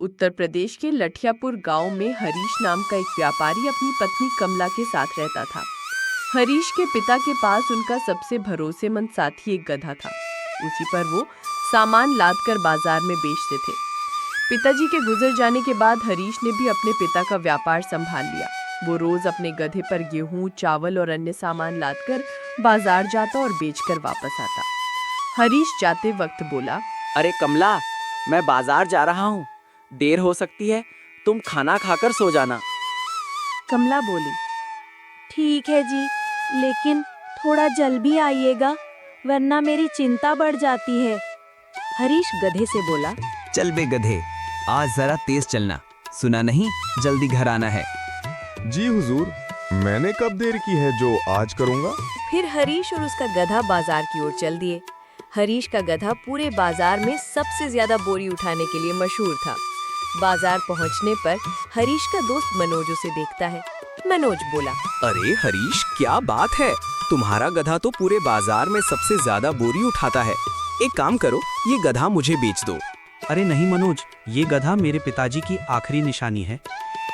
उत्तर प्रदेश के लठियापुर गांव में हरीश नाम का एक व्यापारी अपनी पत्नी कमला के साथ रहता था। हरीश के पिता के पास उनका सबसे भरोसेमंद साथी एक गधा था। उसी पर वो सामान लादकर बाजार में बेचते थे। पिताजी के गुजर जाने के बाद हरीश ने भी अपने पिता का व्यापार संभाल लिया। वो रोज अपने गधे पर गेहूं, चावल और अन्य सामान लादकर बाजार जाता और बेचकर वापस आता। हरीश जाते वक्त बोला, अरे कमला, मैं बाजार जा रहा हूँ, देर हो सकती है, तुम खाना खाकर सो जाना। कमला बोली, ठीक है जी, लेकिन थोड़ा जल्द भी आइएगा, वरना मेरी चिंता बढ़ जाती है। हरीश गधे से बोला, चल बे गधे, आज जरा तेज चलना, सुना नहीं जल्दी घर आना है। जी हुजूर, मैंने कब देर की है जो आज करूँगा। फिर हरीश और उसका गधा बाजार की ओर चल दिए। हरीश का गधा पूरे बाजार में सबसे ज्यादा बोरी उठाने के लिए मशहूर था। बाजार पहुंचने पर हरीश का दोस्त मनोज उसे देखता है। मनोज बोला, अरे हरीश, क्या बात है, तुम्हारा गधा तो पूरे बाजार में सबसे ज्यादा बोरी उठाता है। एक काम करो, ये गधा मुझे बेच दो। अरे नहीं मनोज, ये गधा मेरे पिताजी की आखिरी निशानी है,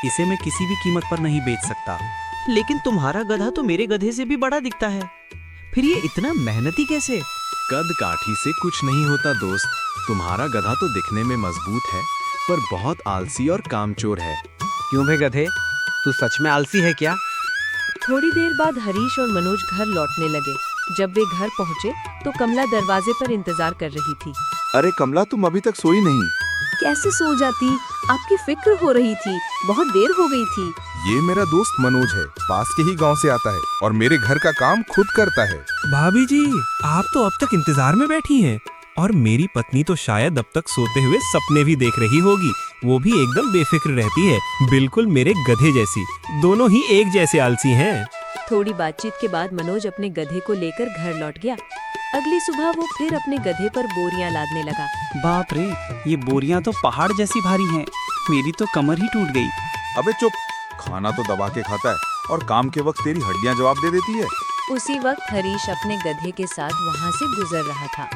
इसे मैं किसी भी कीमत पर नहीं बेच सकता। लेकिन तुम्हारा गधा तो मेरे गधे से भी बड़ा दिखता है, फिर ये इतना मेहनती कैसे? कद काठी से कुछ नहीं होता दोस्त, तुम्हारा गधा तो दिखने में मजबूत है पर बहुत आलसी और कामचोर है। क्यों बे गधे, तू सच में आलसी है क्या? थोड़ी देर बाद हरीश और मनोज घर लौटने लगे। जब वे घर पहुंचे तो कमला दरवाजे पर इंतजार कर रही थी। अरे कमला, तुम अभी तक सोई नहीं? कैसे सो जाती, आपकी फिक्र हो रही थी, बहुत देर हो गई थी। ये मेरा दोस्त मनोज है, पास के ही गांव से आता है और मेरे घर का काम खुद करता है। भाभी जी, आप तो अब तक इंतजार में बैठी हैं और मेरी पत्नी तो शायद अब तक सोते हुए सपने भी देख रही होगी। वो भी एकदम बेफिक्र रहती है, बिल्कुल मेरे गधे जैसी। दोनों ही एक जैसे आलसी हैं। थोड़ी बातचीत के बाद मनोज अपने गधे को लेकर घर लौट गया। अगली सुबह वो फिर अपने गधे पर बोरियां लादने लगा। बाप रे, ये बोरियां तो पहाड़ जैसी भारी हैं, मेरी तो कमर ही टूट गई। अबे चुप, खाना तो दबा के खाता है और काम के वक्त तेरी हड्डियां जवाब दे देती है। उसी वक्त हरीश अपने गधे के साथ वहाँ से गुजर रहा था।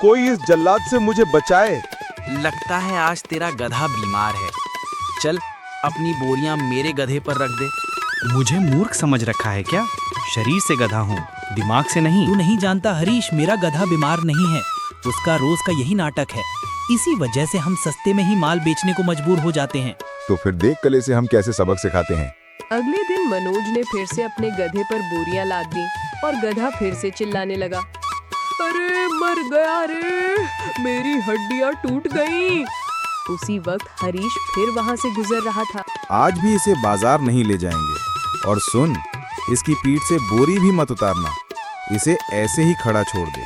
कोई इस जल्लाद से मुझे बचाए। लगता है आज तेरा गधा बीमार है। चल, अपनी बोरियां मेरे गधे पर रख दे। मुझे मूर्ख समझ रखा है क्या? शरीर से गधा हूँ, दिमाग से नहीं। तू नहीं जानता हरीश, मेरा गधा बीमार नहीं है, उसका रोज का यही नाटक है। इसी वजह से हम सस्ते में ही माल बेचने को मजबूर हो जाते हैं। तो फिर देख कले से हम कैसे सबक सिखाते हैं। अगले दिन मनोज ने फिर से अपने गधे पर बोरियां लाद दी और गधा फिर से चिल्लाने लगा, अरे मर गया रे, मेरी हड्डियां टूट गईं। उसी वक्त हरीश फिर वहां से गुजर रहा था। आज भी इसे बाजार नहीं ले जाएंगे, और सुन, इसकी पीठ से बोरी भी मत उतारना, इसे ऐसे ही खड़ा छोड़ दे।